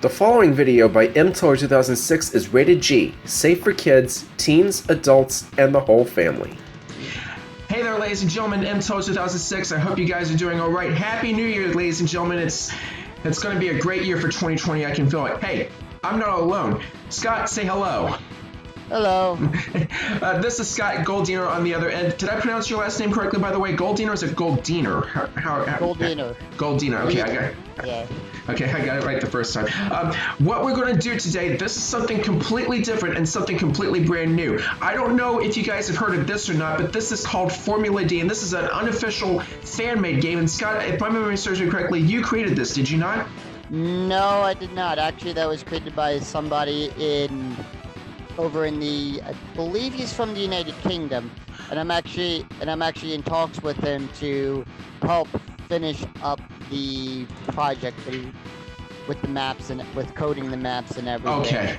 The following video by mToller2006 is rated G, safe for kids, teens, adults, and the whole family. Hey there, ladies and gentlemen, mToller2006. I hope you guys are doing all right. Happy New Year, ladies and gentlemen. It's going to be a great year for 2020. I can feel it. Hey, I'm not alone. Scott, say hello. Hello. This is Scott Goldiner on the other end. Did I pronounce your last name correctly, by the way? Goldiner, or is it Goldiner? Goldiner. Goldiner. Okay, I got it. Yeah. Okay, I got it right the first time. What we're going to do today, this is something completely different and something completely brand new. I don't know if you guys have heard of this or not, but this is called Formula D, and this is an unofficial fan-made game. And Scott, if my memory serves me correctly, you created this, did you not? No, I did not. Actually, that was created by somebody over in the, I believe he's from the United Kingdom, and I'm actually in talks with him to help finish up the project with the maps and with coding the maps and everything. Okay.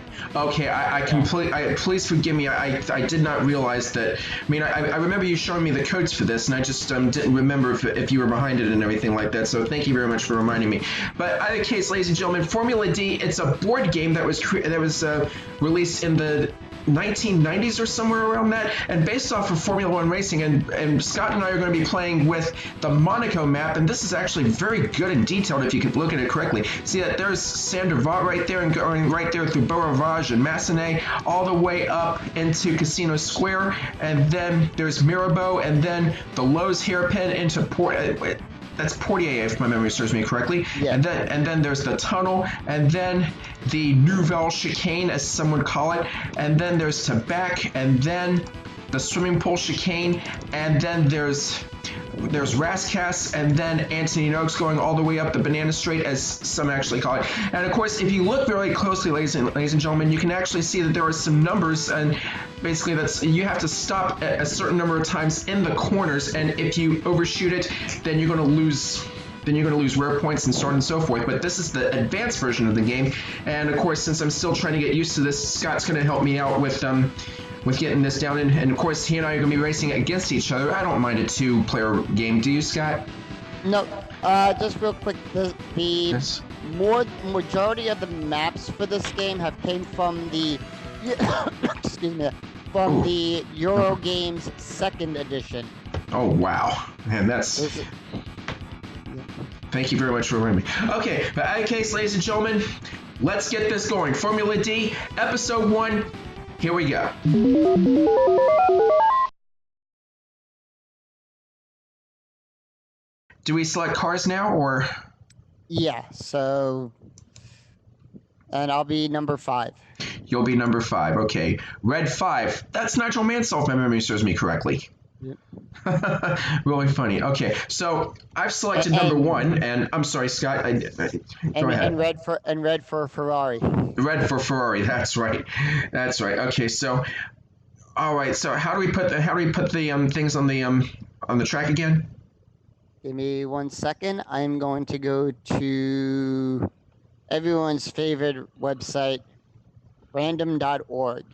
Please forgive me. I did not realize that. I mean, I remember you showing me the codes for this, and I just didn't remember if you were behind it and everything like that. So thank you very much for reminding me. But either case, ladies and gentlemen, Formula D. It's a board game that was released in the 1990s or somewhere around that, and based off of Formula One racing, and Scott and I are going to be playing with the Monaco map, and this is actually very good and detailed if you could look at it correctly. See that there's Saint-Devat right there, and going right there through Beau Rivage and Massenet all the way up into Casino Square, and then there's Mirabeau, and then the Lowe's hairpin into that's Portier, if my memory serves me correctly. Yeah. And then there's the tunnel, and then the Nouvelle Chicane, as some would call it, and then there's Tabac, and then the swimming pool chicane, and then there's Rascasse, and then Anthony Noakes going all the way up the Banana Strait, as some actually call it. And of course, if you look very closely, ladies and gentlemen, you can actually see that there are some numbers, and basically you have to stop at a certain number of times in the corners, and if you overshoot it, then you're going to lose. Then you're going to lose rare points and so on and so forth. But this is the advanced version of the game, and of course, since I'm still trying to get used to this, Scott's going to help me out with getting this down, and of course he and I are going to be racing against each other. I don't mind a two-player game. Do you, Scott? No. Just real quick, the Yes. majority of the maps for this game have came from the excuse me, from the Euro Games 2nd edition. Oh wow, man, that's. Thank you very much for reminding me. Okay, but in any case, ladies and gentlemen, let's get this going. Formula D, Episode 1. Here we go. Do we select cars now, or? Yeah, so, and I'll be number 5. You'll be number 5, okay. Red 5, that's Nigel Mansell, if my memory serves me correctly. Yep. Really funny. Okay, so I've selected number 1, and I'm sorry, Scott. Go ahead. And red for Ferrari. Red for Ferrari. That's right. That's right. Okay, so all right. So how do we put the things on the track again? Give me 1 second. I'm going to go to everyone's favorite website, random.org.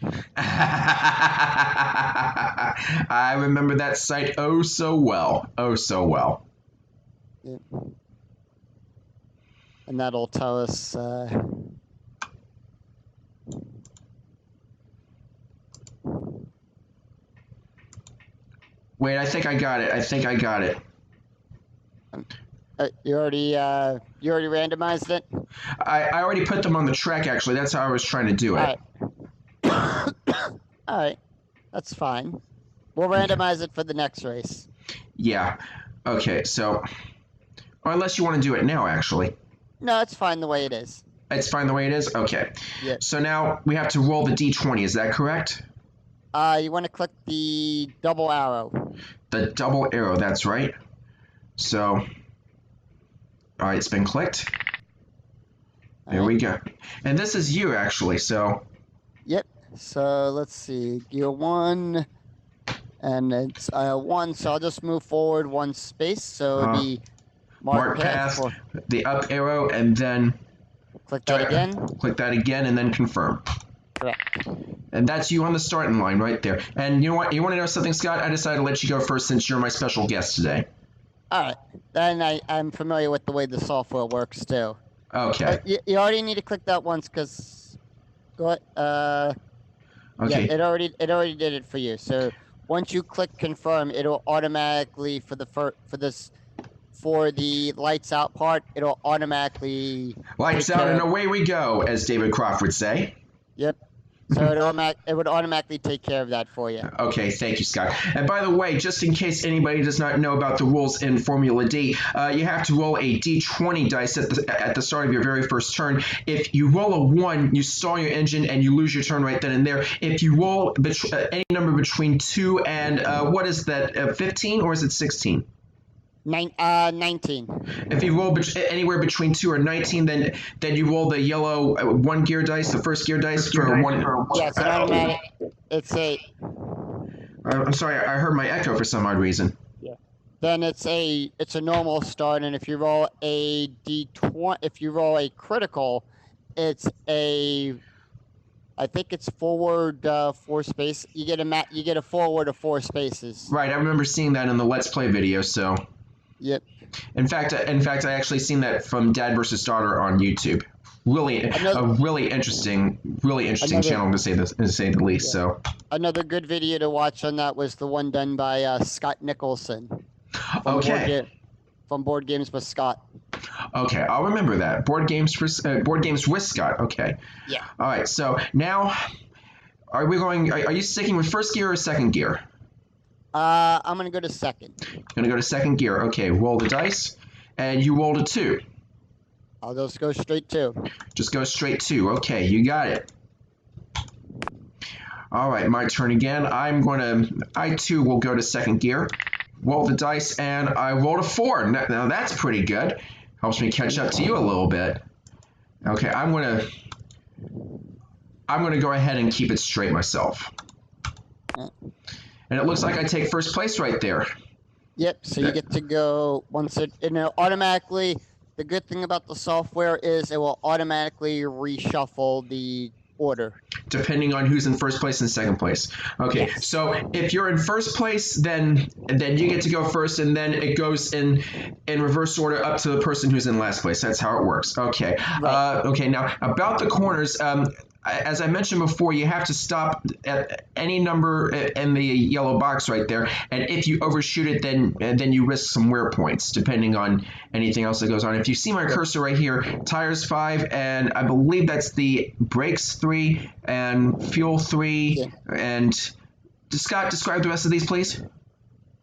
I remember that site oh so well. Oh so well. Yep. And that'll tell us Wait, I think I got it. you already randomized it? I already put them on the track, actually. That's how I was trying to do it. All right. That's fine. We'll randomize it for the next race. Yeah. Okay, so or unless you want to do it now, actually. No, it's fine the way it is. It's fine the way it is? Okay. Yep. So now we have to roll the D20, is that correct? You want to click the double arrow. The double arrow, that's right. So, all right, it's been clicked. There we go. And this is you, actually, so. Yep. So let's see. Gear 1, and it's 1, so I'll just move forward 1 space, so it'll be mark path. The up arrow, and then. Click that again. Click that again, and then confirm. Correct. And that's you on the starting line right there. And you know what? You want to know something, Scott? I decided to let you go first since you're my special guest today. All right. Then I'm familiar with the way the software works, too. Okay. You already need to click that once, because go ahead. Yeah, Okay. it already did it for you. So once you click confirm, it'll automatically for the lights out part, it'll automatically Lights take out care and of. away we go, as David Croft would say. Yep. So it would automatically take care of that for you. Okay, thank you, Scott. And by the way, just in case anybody does not know about the rules in Formula D, you have to roll a d20 dice at the start of your very first turn. If you roll a 1, you stall your engine and you lose your turn right then and there. If you roll any number between 2 and, what is that, 15 or is it 16? 19. If you roll anywhere between 2 or 19, then you roll the yellow 1 gear dice, the first gear dice for 1. Yeah, it's an automatic. It's a. I'm sorry, I heard my echo for some odd reason. Yeah. Then it's a normal start, and if you roll a d20, if you roll a critical, it's a. I think it's forward 4 space. You get a forward of 4 spaces. Right, I remember seeing that in the Let's Play video. So. Yep. In fact, I actually seen that from Dad versus Daughter on YouTube. A really interesting channel to say the least. Yeah. So another good video to watch on that was the one done by Scott Nicholson. From Board Games with Scott. Okay, I'll remember that. Board games with Scott. Okay. Yeah. All right. So now, are you sticking with first gear or second gear? I'm gonna go to second. Gonna go to second gear. Okay, roll the dice, and you rolled a 2. I'll just go straight 2. Just go straight 2. Okay, you got it. All right, my turn again. I too will go to second gear. Roll the dice, and I rolled a 4. Now that's pretty good. Helps me catch up to you a little bit. Okay, I'm gonna go ahead and keep it straight myself. And it looks like I take first place right there. Yep, so you get to go once automatically. The good thing about the software is it will automatically reshuffle the order. Depending on who's in first place and second place. Okay, yes. So if you're in first place, then you get to go first, and then it goes in reverse order up to the person who's in last place. That's how it works. Okay. Right. Okay, now about the corners, as I mentioned before, you have to stop at any number in the yellow box right there, and if you overshoot it, then you risk some wear points, depending on anything else that goes on. If you see my cursor right here, tires 5, and I believe that's the brakes 3 and fuel 3, yeah. And Scott, describe the rest of these, please.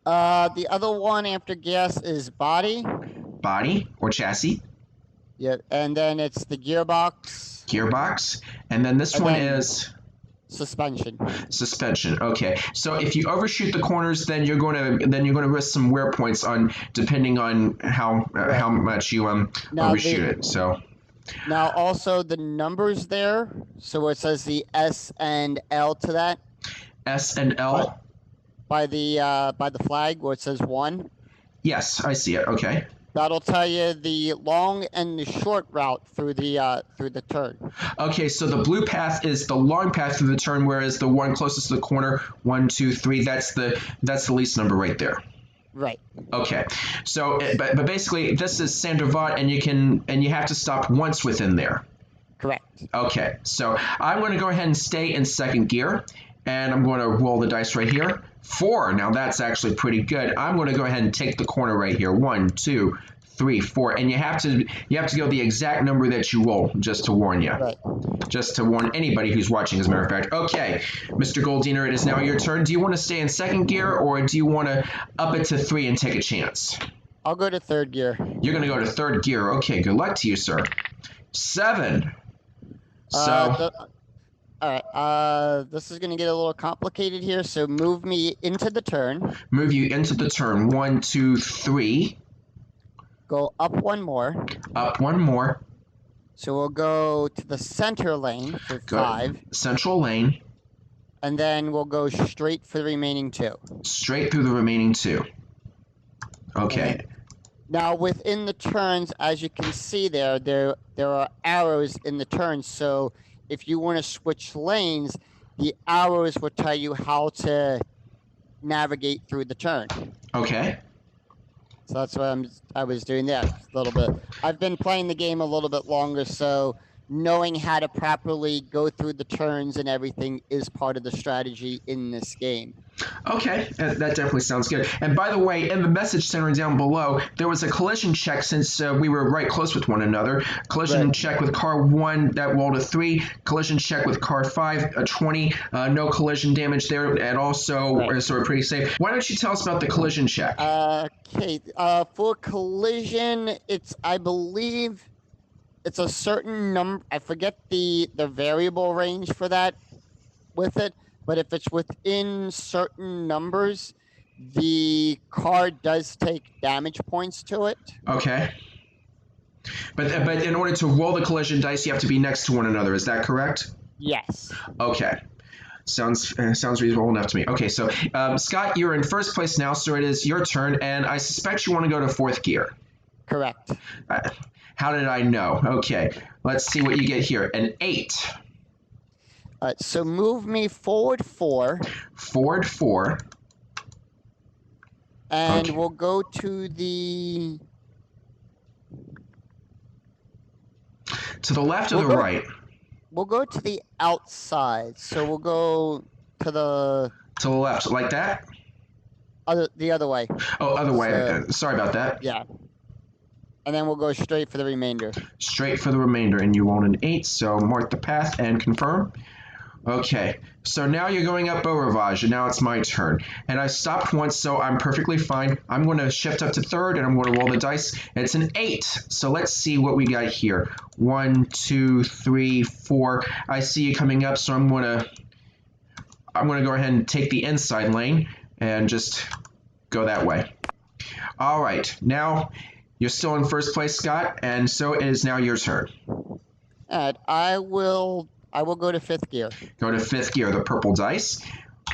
The other one after gas is body. Body or chassis. Yeah, and then it's the gearbox. And then this one is suspension. Okay, so if you overshoot the corners, then you're going to risk some wear points depending on how much you overshoot it. So now also the numbers there. So it says the S and L to that. S and L by the flag where it says 1. Yes, I see it. Okay. That'll tell you the long and the short route through the turn. Okay, so the blue path is the long path through the turn, whereas the one closest to the corner, 1, 2, 3, that's the least number right there. Right. Okay, so but basically this is Sandoval, and you have to stop once within there. Correct. Okay, so I'm going to go ahead and stay in second gear, and I'm going to roll the dice right here. 4. Now that's actually pretty good. I'm going to go ahead and take the corner right here. 1, 2, 3, 4, and you have to go the exact number that you roll, just to warn you. Right. Just to warn anybody who's watching, as a matter of fact. Okay, Mr. Goldiner, it is now your turn. Do you want to stay in second gear, or do you want to up it to 3 and take a chance? I'll go to third gear. You're going to go to third gear. Okay, good luck to you, sir. 7. So. All right, this is going to get a little complicated here, so move me into the turn. Move you into the turn. 1, 2, 3. Go up 1 more. Up 1 more. So we'll go to the center lane for 5. Central lane. And then we'll go straight for the remaining 2. Straight through the remaining 2. Okay. Now within the turns, as you can see there are arrows in the turns, so if you want to switch lanes, the arrows will tell you how to navigate through the turn. Okay. So that's what I was doing there a little bit. I've been playing the game a little bit longer, so knowing how to properly go through the turns and everything is part of the strategy in this game. Okay, that definitely sounds good. And by the way, in the message center down below, there was a collision check since we were right close with one another. Collision Right. check with car 1, that rolled a 3. Collision check with car 5, a 20. No collision damage there at all, so, Right. so we're pretty safe. Why don't you tell us about the collision check? Okay. For collision, I believe it's a certain number. I forget the variable range for that with it, but if it's within certain numbers, the car does take damage points to it. Okay. But in order to roll the collision dice, you have to be next to one another. Is that correct? Yes. Okay. Sounds reasonable enough to me. Okay, so Scott, you're in first place now, so it is your turn, and I suspect you want to go to 4th gear. Correct. How did I know? Okay, let's see what you get here. An 8. So move me forward 4. Forward 4. And Okay. we'll go to the To the left or We'll the go- right? we'll go to the outside. So we'll go to the To the left, like that? other way. Oh, other way. So- Sorry about that. Yeah. And then we'll go straight for the remainder. Straight for the remainder, and you rolled an 8, so mark the path and confirm. Okay, so now you're going up Beau Rivage, and now it's my turn. And I stopped once, so I'm perfectly fine. I'm going to shift up to 3rd, and I'm going to roll the dice. It's an 8, so let's see what we got here. 1, 2, 3, 4. I see you coming up, so I'm going to go ahead and take the inside lane and just go that way. All right, now you're still in first place, Scott, and so it is now your turn. And I will go to 5th gear. Go to 5th gear, the purple dice.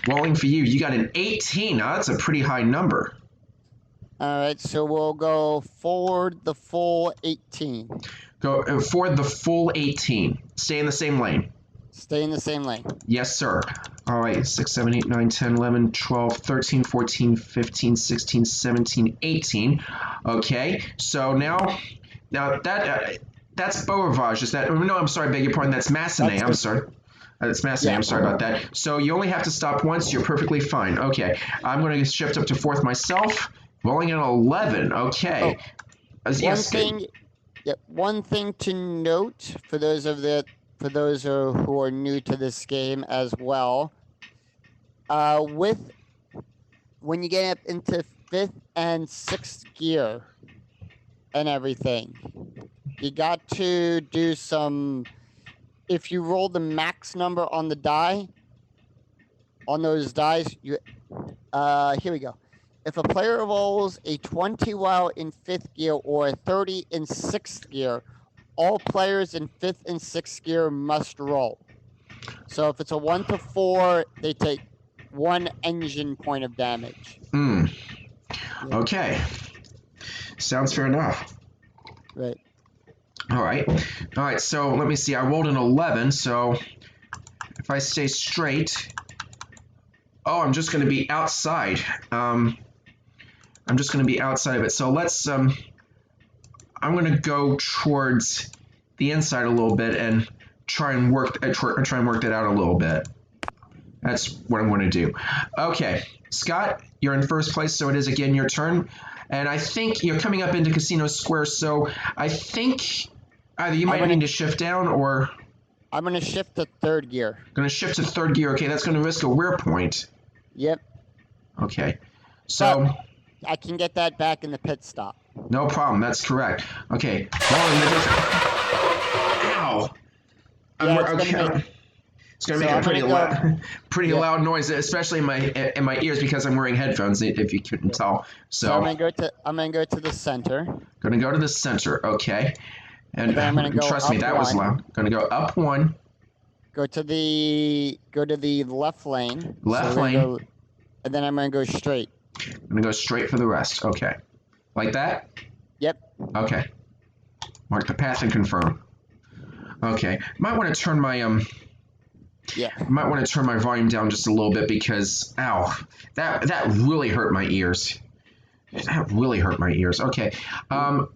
Rolling for you, you got an 18. Now that's a pretty high number. All right, so we'll go forward the full 18. Go for the full 18. Stay in the same lane. Stay in the same lane. Yes, sir. All right, 6, 7, 8, 9, 10, 11, 12, 13, 14, 15, 16, 17, 18. Okay, so now that's Beau Rivage. Is that? No, I'm sorry, beg your pardon. That's Massenet. I'm sorry. That's Massenet. I'm sorry about that. So you only have to stop once. You're perfectly fine. Okay, I'm going to shift up to 4th myself. Rolling an 11. Okay. Yes. One thing to note for those who are new to this game as well, when you get up into 5th and 6th gear and everything, you got to do some. If you roll the max number on the die, on those dice, here we go. If a player rolls a 20 while in 5th gear or a 30 in 6th gear, all players in 5th and 6th gear must roll. So if it's a 1 to 4, they take 1 engine point of damage. Okay. Sounds fair enough. Right. All right. So let me see. I rolled an 11. So if I stay straight, I'm just going to be outside. I'm just going to be outside of it. So let's. I'm going to go towards the inside a little bit and try and work that out a little bit. That's what I'm going to do. Okay, Scott, you're in first place, so it is again your turn. And I think you're coming up into Casino Square, so I think either you might need to shift down or... I'm going to shift to 3rd gear. Going to shift to 3rd gear. Okay, that's going to risk a wear point. Yep. Okay, so... But I can get that back in the pit stop. No problem, that's correct. Okay. Ow! It's gonna make a pretty loud noise, especially in my ears because I'm wearing headphones. If you couldn't tell, so I'm gonna go to the center. Gonna go to the center, okay. And then I'm gonna go trust me, up that was one. loud. Gonna go up 1. Go to the left lane. Left So lane. And then I'm gonna go straight. I'm gonna go straight for the rest. Okay, like that. Yep. Okay. Mark the path and confirm. Okay. Might want to turn my Yeah. Might want to turn my volume down just a little bit because, ow, that really hurt my ears. That really hurt my ears. Okay. I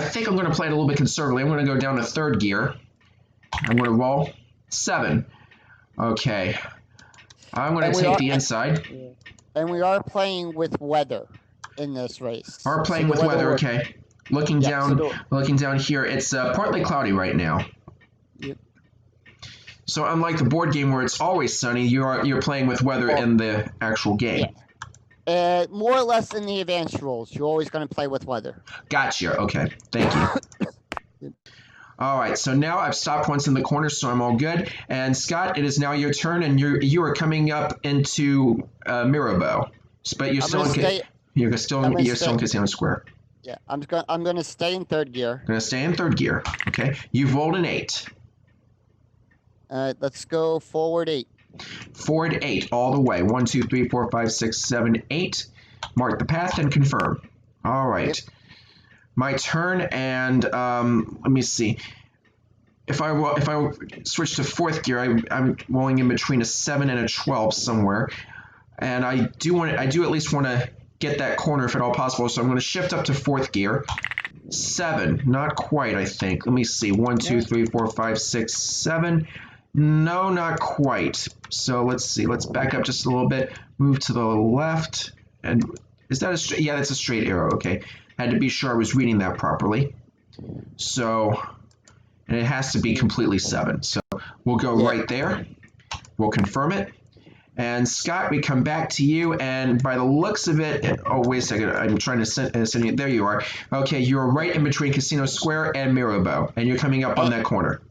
think I'm gonna play it a little bit conservatively. I'm gonna go down to third gear. I'm gonna roll 7. Okay. I'm gonna take the inside. And we are playing with weather in this race. Are playing with weather. Okay. Looking down here, it's partly cloudy right now. Yep. So unlike the board game where it's always sunny, you're playing with weather in the actual game. Yeah. More or less in the advanced rules, you're always going to play with weather. Gotcha. Okay. Thank you. All right. So now I've stopped once in the corner, so I'm all good. And Scott, it is now your turn, and you are coming up into Mirabeau, but you're still in Casino Square. Yeah, I'm going to stay in third gear. Going to stay in third gear. Okay. You've rolled an 8. Let's go forward 8. Forward 8 all the way. 1, 2, 3, 4, 5, 6, 7, 8. Mark the path and confirm. All right. Yep. My turn, and let me see. If I switch to fourth gear, I'm rolling in between a 7 and a 12 somewhere, and I do at least want to get that corner if at all possible. So I'm going to shift up to fourth gear. 7, not quite. I think. Let me see. 1, 2, 3, 4, 5, 6, 7. No, not quite. So let's see. Let's back up just a little bit. Move to the left. And is that a straight? Yeah, that's a straight arrow. Okay. Had to be sure I was reading that properly. So, and it has to be completely 7. So we'll go right there. We'll confirm it. And Scott, we come back to you. And by the looks of it, oh, wait a second. I'm trying to send you. There you are. Okay. You're right in between Casino Square and Mirabeau. And you're coming up on that corner.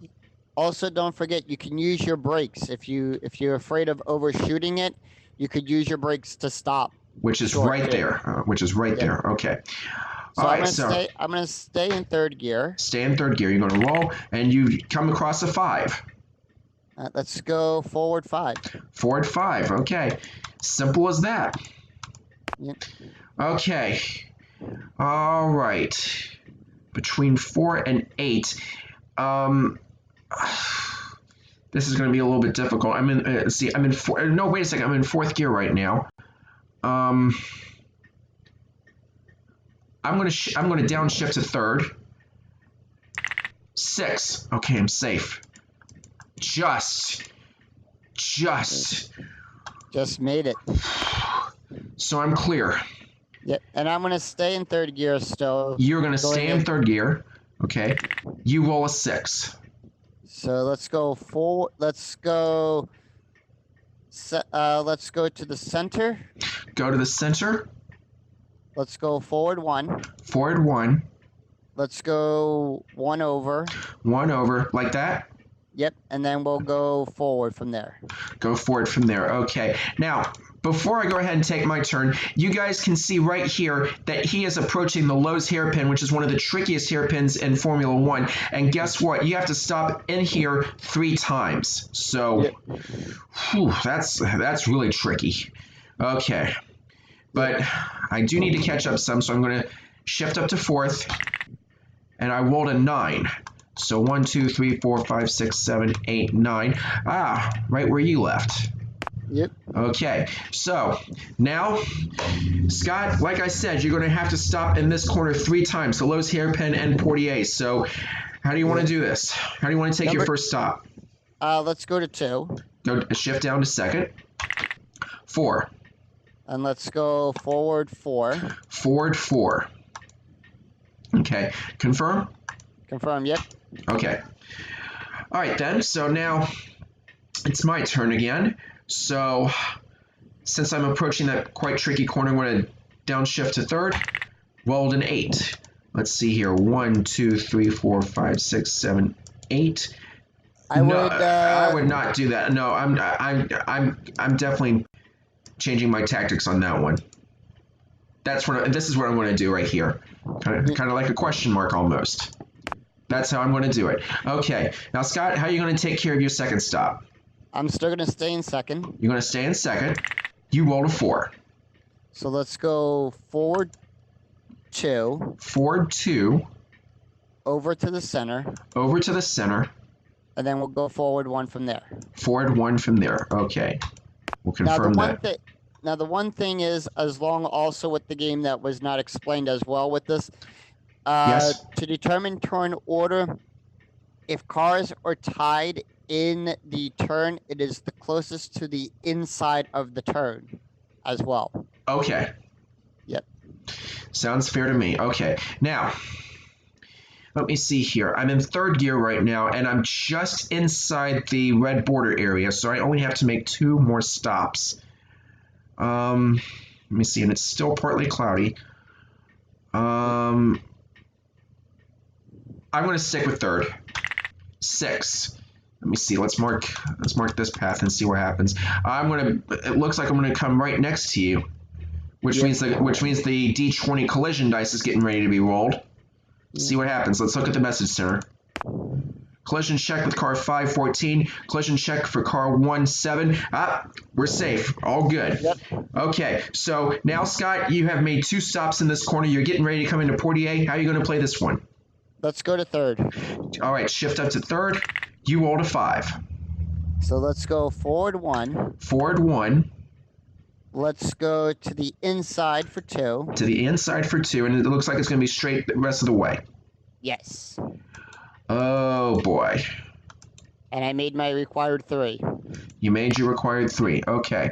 Also, don't forget, you can use your brakes. If you're afraid of overshooting it, you could use your brakes to stop. Which is right there. There. Okay. So I'm gonna stay in third gear. Stay in third gear. You're gonna roll, and you come across a 5. Let's go forward 5. Forward 5. Okay. Simple as that. Yep. Okay. All right. Between 4 and 8. This is going to be a little bit difficult. I'm in. I'm in. No, wait a second. I'm in fourth gear right now. I'm going to downshift to third. 6. Okay, I'm safe. Just made it. So I'm clear. Yep, and I'm going to stay in third gear still. You're going to stay in third gear. Okay. You roll a 6. So let's go forward. Let's go to the center. Go to the center. Let's go forward 1. Forward 1. Let's go 1 over. 1 over, like that? Yep, and then we'll go forward from there. Go forward from there. Okay. Now, before I go ahead and take my turn, you guys can see right here that he is approaching the Lowe's hairpin, which is one of the trickiest hairpins in Formula 1. And guess what? You have to stop in here 3 times. So, that's really tricky. Okay. But I do need to catch up some, so I'm going to shift up to fourth. And I rolled a 9. So 1, 2, 3, 4, 5, 6, 7, 8, 9. Right where you left. Yep. Okay, so now, Scott, like I said, you're going to have to stop in this corner 3 times, the Lowe's hairpin and Portier. So how do you want to do this? How do you want to take your first stop? Let's go to 2. Go shift down to second. 4. And let's go forward 4. Forward 4. Okay, confirm? Confirm, yep. Okay. All right, then. So now it's my turn again. So since I'm approaching that quite tricky corner, I'm going to downshift to third. Rolled an 8. Let's see here. 1, 2, 3, 4, 5, 6, 7, 8. I would not do that. No, I'm definitely changing my tactics on that one. This is what I'm going to do right here. Kind of like a question mark almost. That's how I'm going to do it. Okay. Now, Scott, how are you going to take care of your second stop? I'm still going to stay in second. You're going to stay in second. You rolled a 4. So let's go forward 2. Forward 2. Over to the center. Over to the center. And then we'll go forward 1 from there. Forward 1 from there. Okay. We'll confirm that. now the one thing is, as long also with the game that was not explained as well with this, Yes. to determine turn order, if cars are tied in the turn, it is the closest to the inside of the turn as well. Okay. Yep. Sounds fair to me. Okay. Now, let me see here. I'm in third gear right now, and I'm just inside the red border area, so I only have to make 2 more stops. Let me see, and it's still partly cloudy. I'm going to stick with third. 6. Let me see. Let's mark this path and see what happens. It looks like I'm gonna come right next to you, which means the D20 collision dice is getting ready to be rolled. See what happens. Let's look at the message center. Collision check with car 514. Collision check for car 17. We're safe. All good. Yep. Okay, so now Scott, you have made 2 stops in this corner. You're getting ready to come into Portier. How are you going to play this one? Let's go to third. All right, shift up to third. You rolled a 5. So let's go forward 1. Forward 1. Let's go to the inside for 2. To the inside for 2, and it looks like it's going to be straight the rest of the way. Yes. Oh, boy. And I made my required 3. You made your required 3. Okay.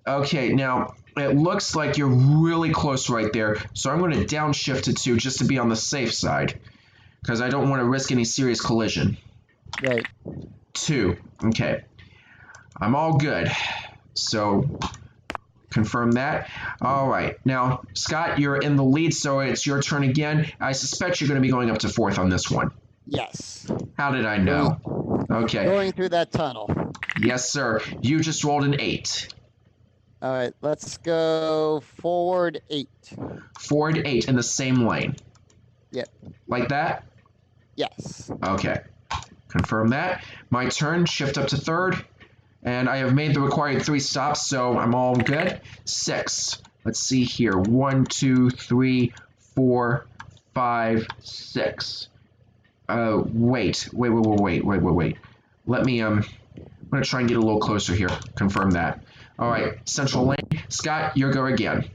Okay, now, it looks like you're really close right there, so I'm going to downshift to 2 just to be on the safe side, because I don't want to risk any serious collision. Right. 2. Okay. I'm all good. So, confirm that. All right. Now, Scott, you're in the lead, so it's your turn again. I suspect you're going to be going up to 4th on this one. Yes. How did I know? Okay. Going through that tunnel. Yes, sir. You just rolled an 8. All right, let's go forward 8. Forward 8 in the same lane. Yep. Like that? Yes. Okay. Confirm that. My turn. Shift up to 3rd. And I have made the required 3 stops, so I'm all good. 6. Let's see here. 1, 2, 3, 4, 5, 6. Wait. Let me, I'm going to try and get a little closer here. Confirm that. All right, central lane. Scott, your go again.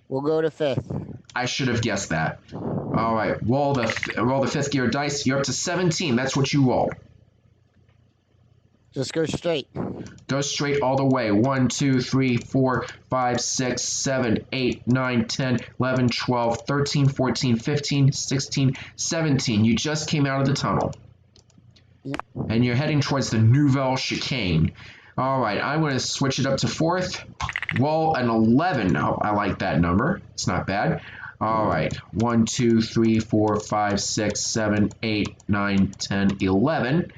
We'll go to 5th. I should have guessed that. All right, roll the 5th gear dice. You're up to 17. That's what you rolled. Just go straight. Go straight all the way. 1, 2, 3, 4, 5, 6, 7, 8, 9, 10, 11, 12, 13, 14, 15, 16, 17. You just came out of the tunnel. Yep. And you're heading towards the Nouvelle Chicane. All right, I'm going to switch it up to 4th. Roll an 11. Oh, I like that number. It's not bad. All right, 1, 2, 3, 4, 5, 6, 7, 8, 9, 10, 11.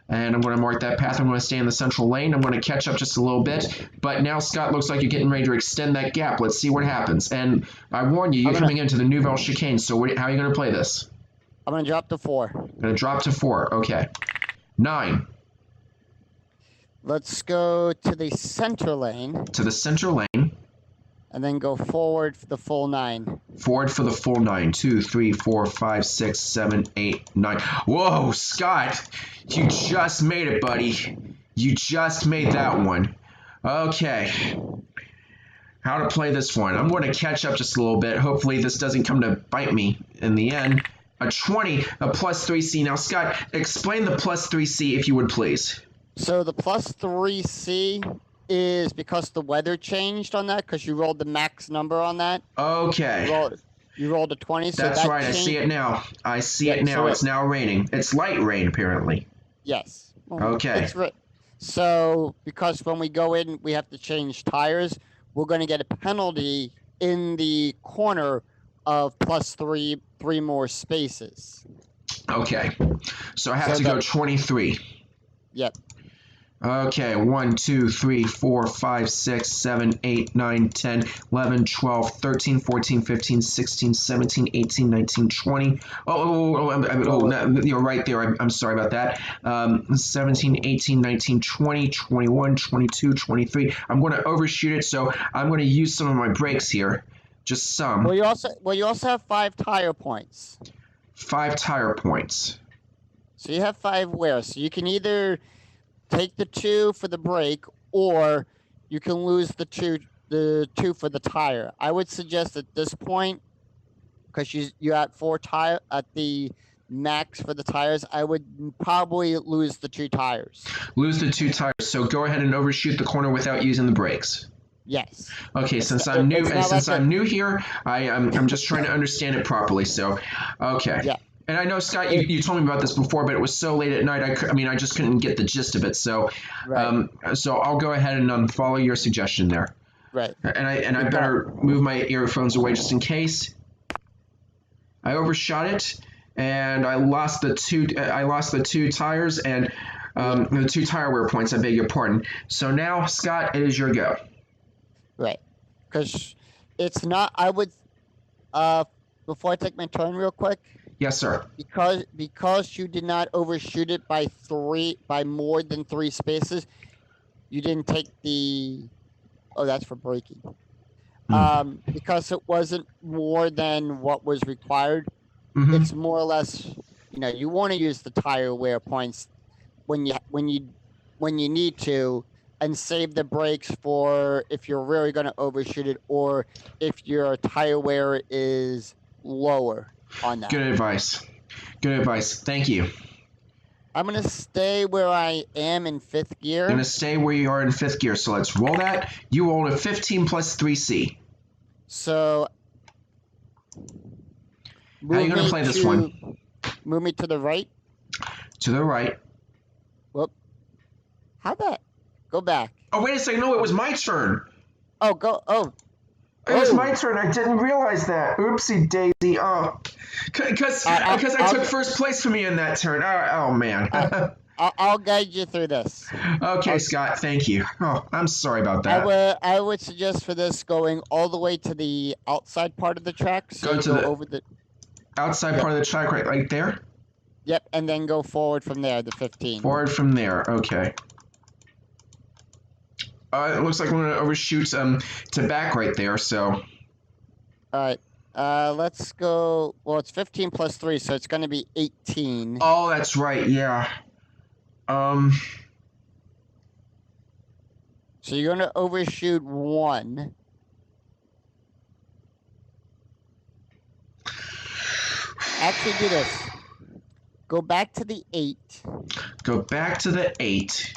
And I'm going to mark that path. I'm going to stay in the central lane. I'm going to catch up just a little bit. But now, Scott, looks like you're getting ready to extend that gap. Let's see what happens. And I warn you, you're coming into the Nouvelle Chicane. So how are you going to play this? I'm going to drop to 4. Going to drop to 4. Okay. 9. Let's go to the center lane. To the center lane. And then go forward for the full 9. Forward for the full 9. 2, 3, 4, 5, 6, 7, 8, 9. Whoa, Scott! You just made it, buddy. You just made that one. Okay. How to play this one. I'm going to catch up just a little bit. Hopefully this doesn't come to bite me in the end. A 20, a plus 3C. Now, Scott, explain the plus 3C if you would, please. So the plus 3C is because the weather changed on that, because you rolled the max number on that. Okay. You rolled a 20. So That's that right. changed. I see it now. I see it now. So it's now raining. It's light rain, apparently. Yes. Okay. So because when we go in, we have to change tires, we're going to get a penalty in the corner of plus 3 more spaces. Okay. So I have to go 23. Yep. Okay, 1, 2, 3, 4, 5, 6, 7, 8, 9, 10, 11, 12, 13, 14, 15, 16, 17, 18, 19, 20. You're right there. I'm sorry about that. 17, 18, 19, 20, 21, 22, 23. I'm going to overshoot it, so I'm going to use some of my brakes here. Just some. Well, you also have 5 tire points. 5 tire points. So you have 5 wear. So you can either take the 2 for the brake, or you can lose the two for the tire. I would suggest at this point, because you're at four tire at the max for the tires, I would probably lose the 2 tires. Lose the 2 tires. So go ahead and overshoot the corner without using the brakes. Yes. Okay, since I'm new here, I'm just trying to understand it properly. So, okay. Yeah. And I know, Scott, you told me about this before, but it was so late at night. I just couldn't get the gist of it. So, Right. So I'll go ahead and follow your suggestion there. Right. And I better move my earphones away just in case. I overshot it, and I lost the 2 tires and the 2 tire wear points. I beg your pardon. So now, Scott, it is your go. Right. Because it's not. I would. Before I take my turn, real quick. Yes, sir. Because you did not overshoot it by more than 3 spaces, you didn't take the. Oh, that's for braking. Because it wasn't more than what was required. Mm-hmm. It's more or less. You want to use the tire wear points when you need to, and save the brakes for if you're really going to overshoot it, or if your tire wear is lower on that. Good advice. Thank you. I'm going to stay where I am in 5th gear. Going to stay where you are in 5th gear. So let's roll that. You rolled a 15 plus 3C. So how are you going to play this one? Move me to the right. To the right. Whoop. How that? Go back. Oh, wait a second. No, it was my turn. Oh, go. Oh. It was my turn. I didn't realize that. Oopsie daisy. Oh. Because I took first place for me in that turn. Oh man. I'll guide you through this. Okay, Scott. Thank you. Oh, I'm sorry about that. I would suggest for this going all the way to the outside part of the track. So go over the outside part of the track, right there. Yep, and then go forward from there, the 15. Forward from there. Okay. It looks like I'm going to overshoot to back right there, so. All right. Let's go. Well, it's 15 plus 3, so it's going to be 18. Oh, that's right. Yeah. So you're going to overshoot 1. Actually, do this. Go back to the 8. Go back to the 8.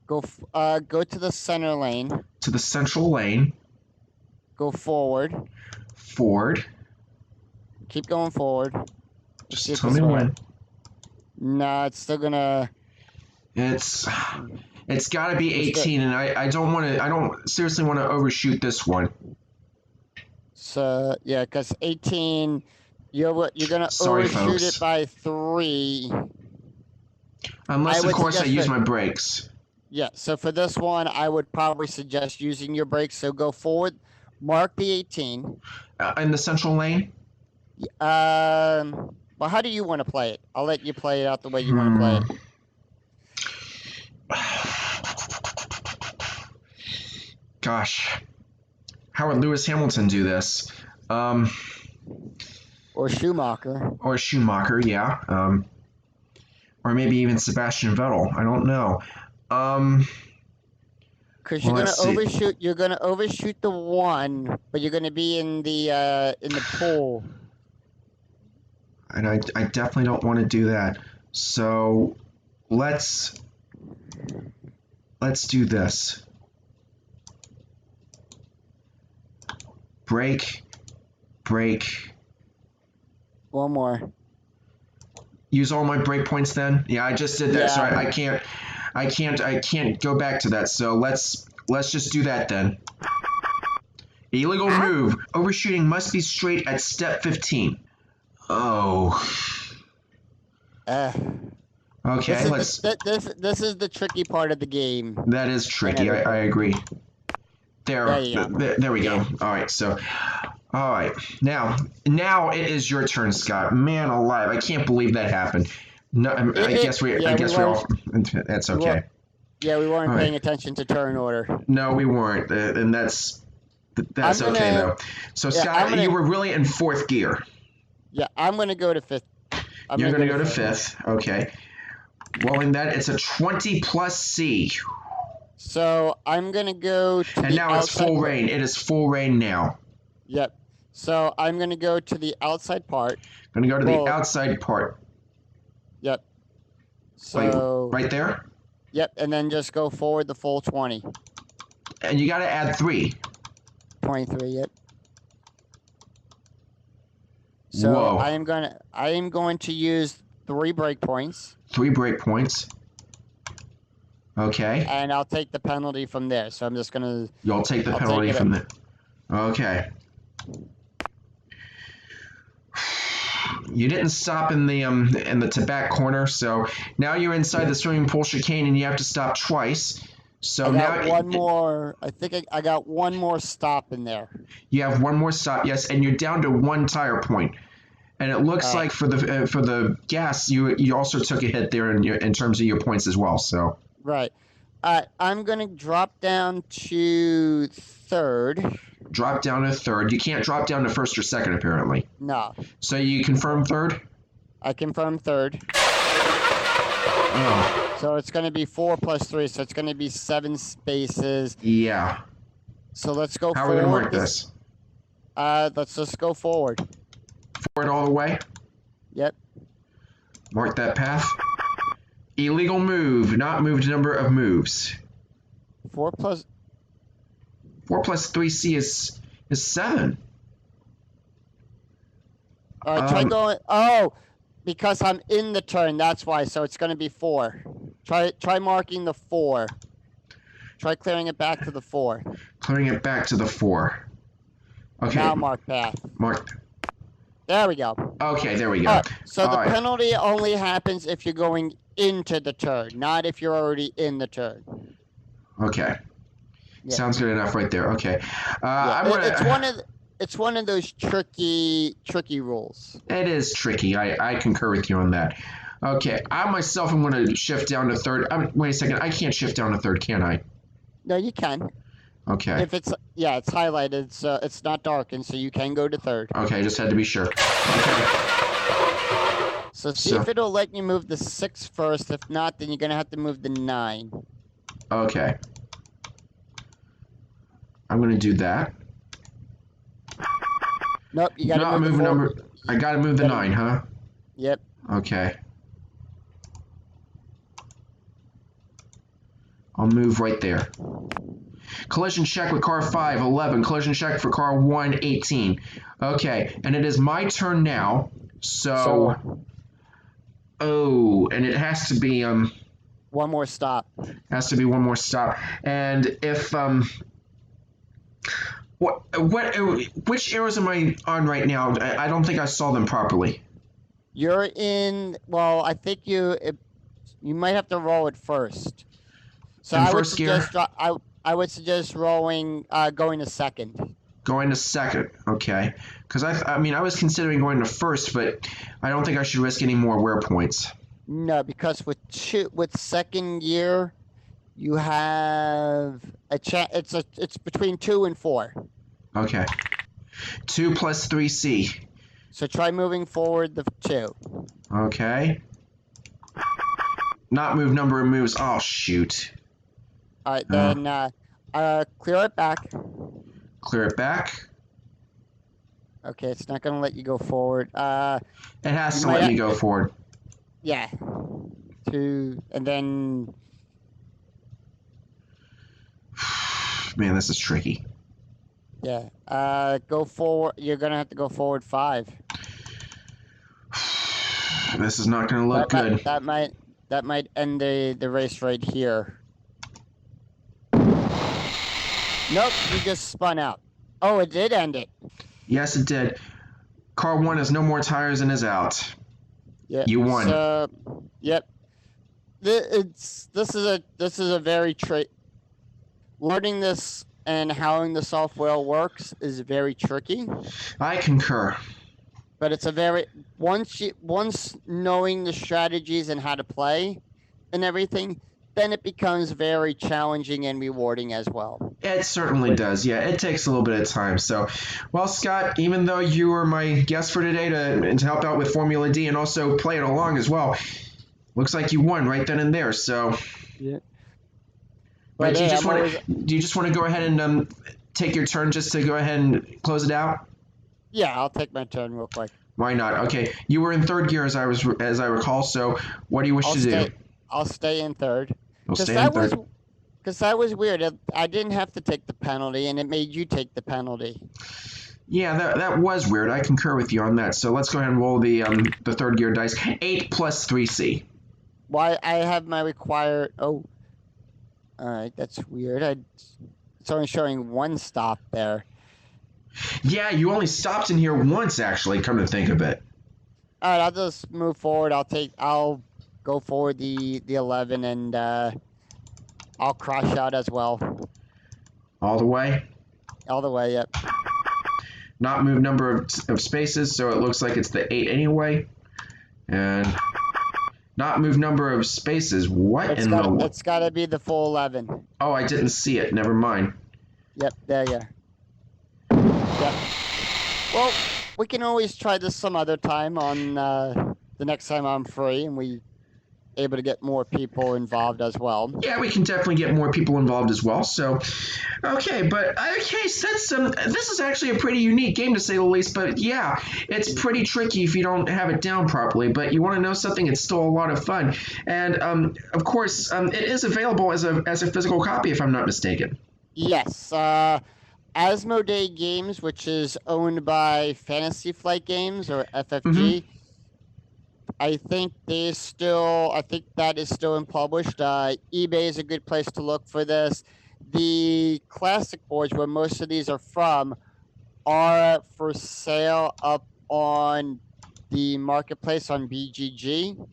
Go to the center lane. To the central lane. Go forward. Forward. Keep going forward. Just tell me when. No, it's still gonna. It's got to be 18, and I don't seriously want to overshoot this one. So yeah, because 18, you're gonna overshoot folks. it by 3. Unless of course I use my brakes. Yeah, so for this one, I would probably suggest using your brakes. So go forward, mark the 18. In the central lane? Well, how do you want to play it? I'll let you play it out the way you want to play it. Gosh. How would Lewis Hamilton do this? Or Schumacher. Or Schumacher, yeah. Or maybe even Sebastian Vettel. I don't know. Because you're gonna overshoot the 1, but you're gonna be in the pool. And I definitely don't want to do that. So let's do this. Brake. One more. Use all my brake points then? Yeah, I just did that, Yeah. so I can't go back to that. So let's just do that then. Illegal move. Overshooting must be straight at step 15. Oh. Okay, this is the tricky part of the game. That is tricky. I agree. There we go. All right, so. All right, now it is your turn, Scott. Man alive, I can't believe that happened. No, I guess we all. That's okay. We weren't paying attention to turn order. No, we weren't, and that's okay though. So Scott, you were really in 4th gear. Yeah, I'm gonna go to 5th. You're gonna go to 5th. Okay. Well, in that it's a 20 plus C. So I'm gonna go to And the now it's outside. full rain. It is full rain now. Yep. So I'm gonna go to the outside part. I'm gonna go to the Well, outside part. Yep. Like So. right there. Yep, and then just go forward the full 20. And you gotta add 3. 23. Yep. So Whoa. I am going to use 3 breakpoints. 3 breakpoints. Okay. And I'll take the penalty from there. So I'm just gonna. You'll take the penalty from there. Okay. You didn't stop in the tobacco corner, so now you're inside the swimming pool chicane, and you have to stop twice. So I got now one more. I think I got one more stop in there. you have one more stop, yes, and you're down to 1 tire point. And it looks like for the gas, you also took a hit there in terms of your points as well. So right, I'm gonna drop down to 3rd. drop down to 3rd. You can't drop down to 1st or 2nd apparently. No. So you confirm 3rd? I confirm 3rd. Oh. So it's gonna be 4 plus 3. So it's gonna be 7 spaces. Yeah. So let's go How are forward. we gonna mark this? Let's just go forward. Forward all the way. Yep. Mark that path. Illegal move. Not moved number of moves. 4 plus 3C is 7. try going. Oh, because I'm in the turn. That's why. So it's going to be 4. Try marking the 4. Try clearing it back to the 4. Clearing it back to the 4. Okay. Now mark path. Mark. There we go. Okay, there we go. So the All right. penalty only happens if you're going into the turn, not if you're already in the turn. Okay. Yeah. Sounds good enough right there. Okay. Yeah. I'm gonna... It's one of those tricky rules. It is tricky. I concur with you on that. Okay. I myself am going to shift down to 3rd. Wait a second. I can't shift down to 3rd, can I? No, you can. Okay. If it's highlighted, so it's not darkened, so you can go to 3rd. Okay. Just had to be sure. Okay. So see if it'll let you move the 6 first. If not, then you're gonna have to move the 9. Okay. I'm going to do that. Nope, you gotta Not move move the 4. number. I got to move the 9, huh? Yep. Okay. I'll move right there. Collision check with car 5, 11. Collision check for car 1, 18. Okay, and it is my turn now. So oh, and it has to be one more stop. Has to be one more stop. And if which arrows am I on right now? I don't think I saw them properly. You're in. Well, I think you might have to roll it first. So In I would first gear? suggest I would suggest going to 2nd. Going to 2nd, okay. Because I mean I was considering going to 1st, but I don't think I should risk any more wear points. No, because with 2nd gear, you have a chance. It's between 2 and 4. Okay. 2 plus 3C. So try moving forward the 2. Okay. Not move number of moves. Oh shoot. All right, then clear it back. Clear it back. Okay, it's not gonna let you go forward. It has to let me go forward. Yeah. 2, and then. Man, this is tricky. Yeah. Go forward. You're gonna have to go forward 5. This is not gonna look good. That might end the race right here. Nope, you just spun out. Oh, it did end it. Yes, it did. Car 1 has no more tires and is out. Yeah. You won. So, yep. This is a very learning this and how the software works is very tricky. I concur. But it's a very once knowing the strategies and how to play and everything, then it becomes very challenging and rewarding as well. It certainly does. Yeah, it takes a little bit of time. So, well, Scott, even though you were my guest for today to help out with Formula D and also play it along as well, looks like you won right then and there. So, yeah. But But do you hey, just I'm want always. to go ahead and take your turn just to go ahead and close it out? Yeah, I'll take my turn real quick. Why not? Okay, you were in third gear as I recall. So what do you wish I'll to do? stay. I'll stay in third. We'll Cause stay in third. that was weird. I didn't have to take the penalty, and it made you take the penalty. Yeah, that was weird. I concur with you on that. So let's go ahead and roll the third gear dice. 8 plus 3C. Why I have my required. Oh, all right, that's weird. It's only showing one stop there. Yeah, you only stopped in here once, actually. Come to think of it. All right, I'll just move forward. I'll go forward the 11, and I'll crash out as well. All the way. All the way. Yep. Not move number of spaces, so it looks like it's the 8 anyway. And not move number of spaces. What in the... It's got to be the full 11. Oh, I didn't see it. Never mind. Yep, there you are. Yep. Well, we can always try this some other time on the next time I'm free and we able to get more people involved as well. Yeah, we can definitely get more people involved as well. So, okay, but okay, so this is actually a pretty unique game to say the least. But yeah, it's pretty tricky if you don't have it down properly. But you want to know something? It's still a lot of fun, and of course, it is available as a physical copy, if I'm not mistaken. Yes, Asmodee Games, which is owned by Fantasy Flight Games or FFG. Mm-hmm. I think that is still unpublished. eBay is a good place to look for this. The classic boards, where most of these are from, are for sale up on the marketplace on BGG.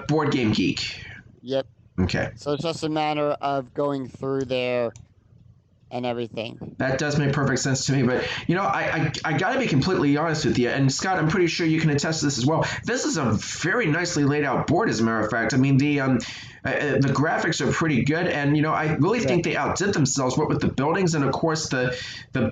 Board Game Geek. Yep. Okay. So it's just a matter of going through there and everything. That does make perfect sense to me, but you know, I gotta be completely honest with you, and Scott, I'm pretty sure you can attest to this as well. This is a very nicely laid out board, as a matter of fact. I mean, the graphics are pretty good, and you know, I really think they outdid themselves. What with the buildings and of course the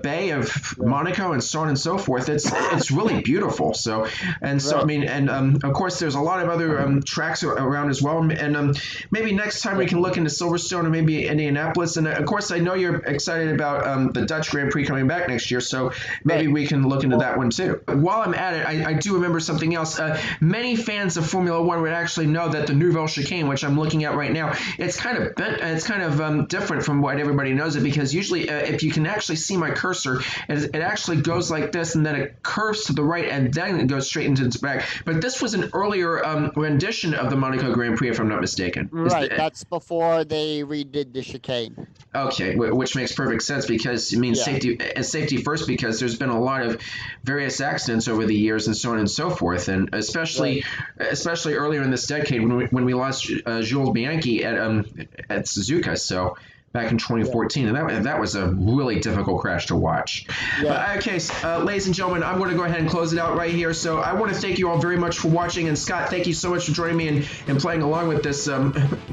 bay of Monaco and so on and so forth. It's really beautiful. So I mean, and of course there's a lot of other tracks around as well, and maybe next time we can look into Silverstone or maybe Indianapolis. And of course I know you're excited about the Dutch Grand Prix coming back next year, so maybe we can look into that one too. While I'm at it, I do remember something else. Many fans of Formula One would actually know that the Nouvelle Chicane, which I'm looking at right now, it's kind of bent, it's kind of different from what everybody knows it, because usually if you can actually see my cursor, it actually goes like this and then it curves to the right and then it goes straight into its back. But this was an earlier rendition of the Monaco Grand Prix, if I'm not mistaken. Right, that's before they redid the chicane. Okay, which makes perfect sense, because it means safety first, because there's been a lot of various accidents over the years and so on and so forth, and especially earlier in this decade when we lost Jules Bianchi at Suzuka, so back in 2014, and that was a really difficult crash to watch. Okay, ladies and gentlemen, I'm going to go ahead and close it out right here. So I want to thank you all very much for watching, and Scott, thank you so much for joining me and playing along with this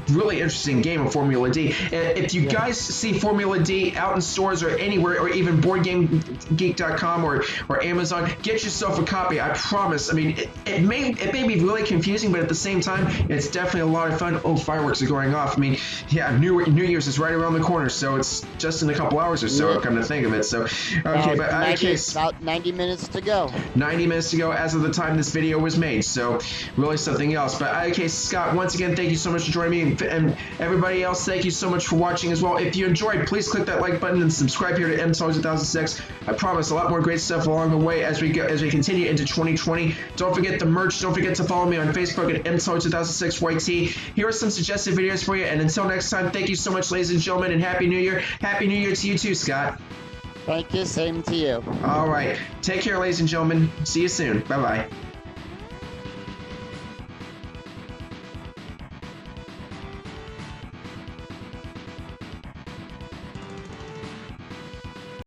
really interesting game of Formula D. If you guys see Formula D out in stores or anywhere, or even BoardGameGeek.com or Amazon, get yourself a copy. I promise. I mean, it may be really confusing, but at the same time, it's definitely a lot of fun. Oh, fireworks are going off. I mean, yeah, New Year's is right around the corner, so it's just in a couple hours or so. Come to think of it. So okay, but about 90 minutes to go. 90 minutes to go as of the time this video was made, so really something else. But okay, Scott, once again, thank you so much for joining me, and everybody else, thank you so much for watching as well. If you enjoyed, please click that like button and subscribe here to MTalks 2006. I promise a lot more great stuff along the way as we continue into 2020. Don't forget the merch. Don't forget to follow me on Facebook at MTalks 2006 YT. Here are some suggested videos for you, and until next time, thank you so much, ladies and gentlemen, and Happy New Year. Happy New Year to you too, Scott. Thank you, same to you. All right. Take care, ladies and gentlemen. See you soon. Bye-bye.